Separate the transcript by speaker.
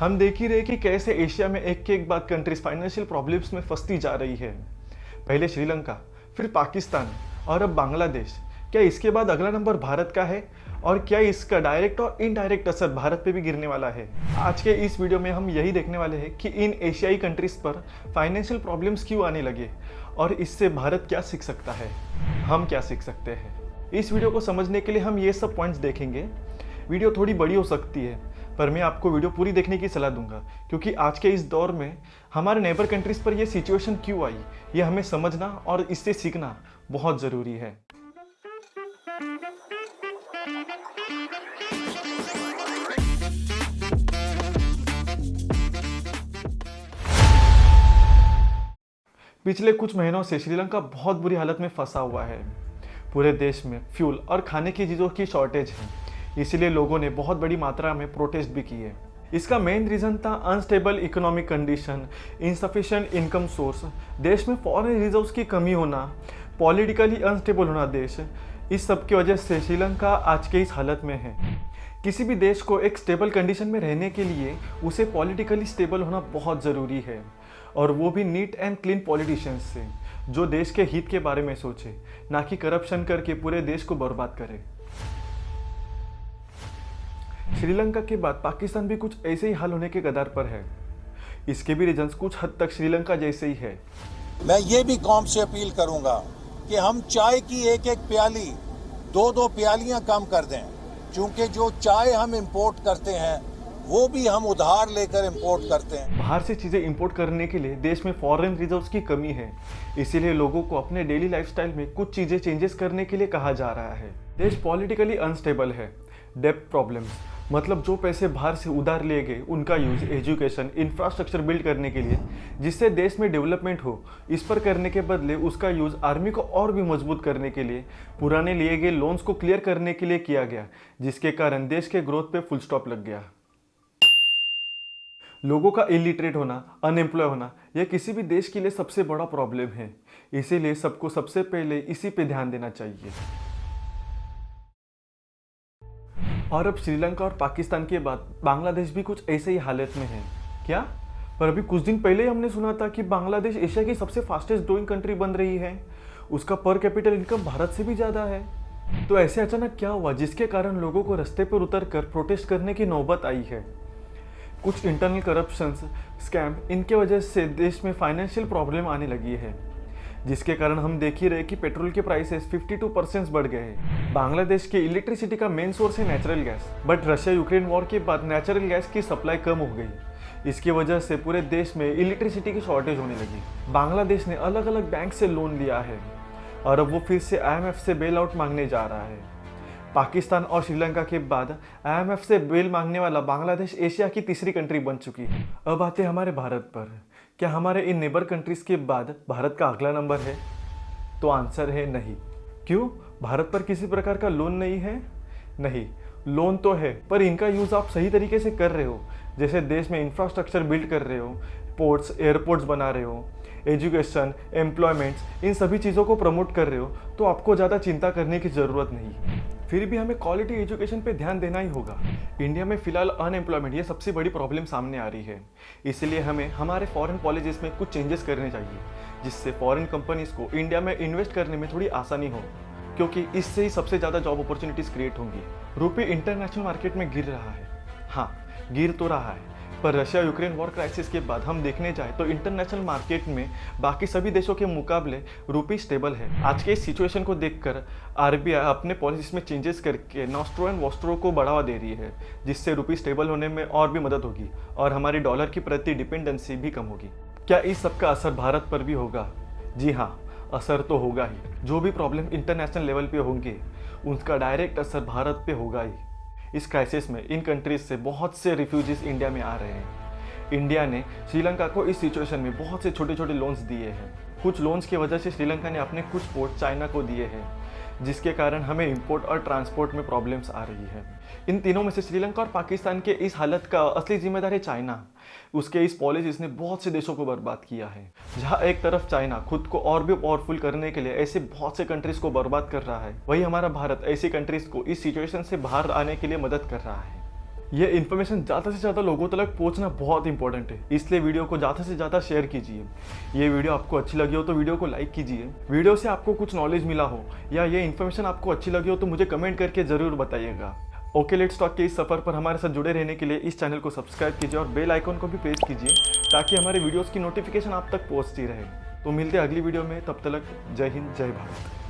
Speaker 1: हम देख ही रहे कि कैसे एशिया में एक के एक बाद कंट्रीज फाइनेंशियल प्रॉब्लम्स में फंसती जा रही है। पहले श्रीलंका, फिर पाकिस्तान और अब बांग्लादेश। क्या इसके बाद अगला नंबर भारत का है? और क्या इसका डायरेक्ट और इनडायरेक्ट असर भारत पे भी गिरने वाला है? आज के इस वीडियो में हम यही देखने वाले हैं कि इन एशियाई कंट्रीज पर फाइनेंशियल प्रॉब्लम्स क्यों आने लगे और इससे भारत क्या सीख सकता है, हम क्या सीख सकते हैं। इस वीडियो को समझने के लिए हम ये सब पॉइंट्स देखेंगे। वीडियो थोड़ी बड़ी हो सकती है, पर मैं आपको वीडियो पूरी देखने की सलाह दूंगा, क्योंकि आज के इस दौर में हमारे नेबर कंट्रीज पर यह सिचुएशन क्यों आई, यह हमें समझना और इससे सीखना बहुत ज़रूरी है। पिछले कुछ महीनों से श्रीलंका बहुत बुरी हालत में फंसा हुआ है। पूरे देश में फ्यूल और खाने की चीज़ों की शॉर्टेज है, इसीलिए लोगों ने बहुत बड़ी मात्रा में प्रोटेस्ट भी किए। इसका मेन रीज़न था unstable economic condition, insufficient income source, देश में फॉरेन रिजर्व्स की कमी होना, पॉलिटिकली अनस्टेबल होना देश। इस सब की वजह से श्रीलंका आज के इस हालत में है। किसी भी देश को एक स्टेबल कंडीशन में रहने के लिए उसे पॉलिटिकली स्टेबल होना बहुत ज़रूरी है, और वो भी नीट एंड क्लीन पॉलिटिशियंस से, जो देश के हित के बारे में सोचे, ना कि करप्शन करके पूरे देश को बर्बाद करे। श्रीलंका के बाद पाकिस्तान भी कुछ ऐसे ही हाल होने के कगार पर है। इसके भी रीजंस कुछ हद तक श्रीलंका जैसे ही है।
Speaker 2: मैं ये भी कौम से अपील करूंगा कि हम चाय की एक एक प्याली, दो दो प्यालियां कम कर दें, क्योंकि जो चाय हम इंपोर्ट करते हैं वो भी हम उधार लेकर इंपोर्ट करते हैं।
Speaker 1: बाहर से चीज़ें इंपोर्ट करने के लिए देश में फॉरेन रिजर्व्स की कमी है, इसीलिए लोगों को अपने डेली लाइफस्टाइल में कुछ चीज़ें चेंजेस करने के लिए कहा जा रहा है। देश पॉलिटिकली अनस्टेबल है, डेब्ट प्रॉब्लम्स, मतलब जो पैसे बाहर से उधार लिए गए उनका यूज एजुकेशन, इंफ्रास्ट्रक्चर बिल्ड करने के लिए, जिससे देश में डेवलपमेंट हो, इस पर करने के बदले उसका यूज आर्मी को और भी मजबूत करने के लिए, पुराने लिए गए लोन्स को क्लियर करने के लिए किया गया, जिसके कारण देश के ग्रोथ पे फुल स्टॉप लग गया। लोगों का इलिटरेट होना, अनएम्प्लॉय होना, यह किसी भी देश के लिए सबसे बड़ा प्रॉब्लम है। इसीलिए सबको सबसे पहले इसी पे ध्यान देना चाहिए। और अब श्रीलंका और पाकिस्तान के बाद बांग्लादेश भी कुछ ऐसे ही हालत में है। क्या? पर अभी कुछ दिन पहले ही हमने सुना था कि बांग्लादेश एशिया की सबसे फास्टेस्ट ग्रोइंग कंट्री बन रही है। उसका पर कैपिटल इनकम भारत से भी ज़्यादा है। तो ऐसे अचानक क्या हुआ जिसके कारण लोगों को रास्ते पर उतर कर प्रोटेस्ट करने की नौबत आई है? कुछ इंटरनल करप्शंस, स्कैम, इनके वजह से देश में फाइनेंशियल प्रॉब्लम आने लगी है, जिसके कारण हम देख ही रहे कि पेट्रोल के प्राइसेस 52% बढ़ गए हैं। बांग्लादेश की इलेक्ट्रिसिटी का मेन सोर्स है natural gas, but Russia Ukraine war के बाद नेचुरल गैस की सप्लाई कम हो गई। इसकी वजह से पूरे देश में इलेक्ट्रिसिटी की शॉर्टेज होने लगी। बांग्लादेश ने अलग अलग बैंक से लोन लिया है और अब वो फिर से IMF से बेल आउट मांगने जा रहा है। पाकिस्तान और श्रीलंका के बाद IMF से बेल मांगने वाला बांग्लादेश एशिया की तीसरी कंट्री बन चुकी है। अब आते हैं हमारे भारत पर। क्या हमारे इन नेबर कंट्रीज के बाद भारत का अगला नंबर है? तो आंसर है नहीं। क्यों? भारत पर किसी प्रकार का लोन नहीं है? नहीं, लोन तो है, पर इनका यूज़ आप सही तरीके से कर रहे हो, जैसे देश में इंफ्रास्ट्रक्चर बिल्ड कर रहे हो, पोर्ट्स, एयरपोर्ट्स बना रहे हो, एजुकेशन, एम्प्लॉयमेंट्स, इन सभी चीज़ों को प्रमोट कर रहे हो, तो आपको ज़्यादा चिंता करने की ज़रूरत नहीं। फिर भी हमें क्वालिटी एजुकेशन पे ध्यान देना ही होगा। इंडिया में फिलहाल अनएम्प्लॉयमेंट ये सबसे बड़ी प्रॉब्लम सामने आ रही है, इसलिए हमें हमारे फॉरेन पॉलिसीज में कुछ चेंजेस करने चाहिए, जिससे फॉरेन कंपनीज को इंडिया में इन्वेस्ट करने में थोड़ी आसानी हो, क्योंकि इससे ही सबसे ज़्यादा जॉब अपॉर्चुनिटीज़ क्रिएट होंगी। रुपये इंटरनेशनल मार्केट में गिर रहा है। हाँ, गिर तो रहा है, पर रशिया यूक्रेन वॉर क्राइसिस के बाद हम देखने जाए तो इंटरनेशनल मार्केट में बाकी सभी देशों के मुकाबले रुपी स्टेबल है। आज के इस सिचुएशन को देखकर RBI अपने पॉलिसीज में चेंजेस करके नॉस्ट्रो एंड वॉस्ट्रो को बढ़ावा दे रही है, जिससे रुपी स्टेबल होने में और भी मदद होगी और हमारी डॉलर की प्रति डिपेंडेंसी भी कम होगी। क्या इस सब का असर भारत पर भी होगा? जी हाँ, असर तो होगा ही। जो भी प्रॉब्लम इंटरनेशनल लेवल पे होंगे उनका डायरेक्ट असर भारत पे होगा ही। इस क्राइसिस में इन कंट्रीज से बहुत से रिफ्यूजीज इंडिया में आ रहे हैं। इंडिया ने श्रीलंका को इस सिचुएशन में बहुत से छोटे छोटे लोन्स दिए हैं। कुछ लोन्स की वजह से श्रीलंका ने अपने कुछ पोर्ट चाइना को दिए हैं, जिसके कारण हमें इंपोर्ट और ट्रांसपोर्ट में प्रॉब्लम्स आ रही है। इन तीनों में से श्रीलंका और पाकिस्तान के इस हालत का असली जिम्मेदार है चाइना। उसके इस पॉलिसीज ने बहुत से देशों को बर्बाद किया है। जहां एक तरफ चाइना खुद को और भी पावरफुल करने के लिए ऐसे बहुत से कंट्रीज को बर्बाद कर रहा है, वही हमारा भारत ऐसी कंट्रीज को इस सिचुएशन से बाहर आने के लिए मदद कर रहा है। ये इन्फॉर्मेशन ज़्यादा से ज़्यादा लोगों तक पहुंचना बहुत इंपॉर्टेंट है, इसलिए वीडियो को ज़्यादा से ज़्यादा शेयर कीजिए। ये वीडियो आपको अच्छी लगी हो तो वीडियो को लाइक कीजिए। वीडियो से आपको कुछ नॉलेज मिला हो या ये इन्फॉर्मेशन आपको अच्छी लगी हो तो मुझे कमेंट करके ज़रूर बताइएगा। ओके लेट्स टॉक के इस सफ़र पर हमारे साथ जुड़े रहने के लिए इस चैनल को सब्सक्राइब कीजिए और बेल आइकन को भी प्रेस कीजिए ताकि हमारे वीडियोज़ की नोटिफिकेशन आप तक पहुँचती रहे। तो मिलते हैं अगली वीडियो में, तब तक जय हिंद जय भारत।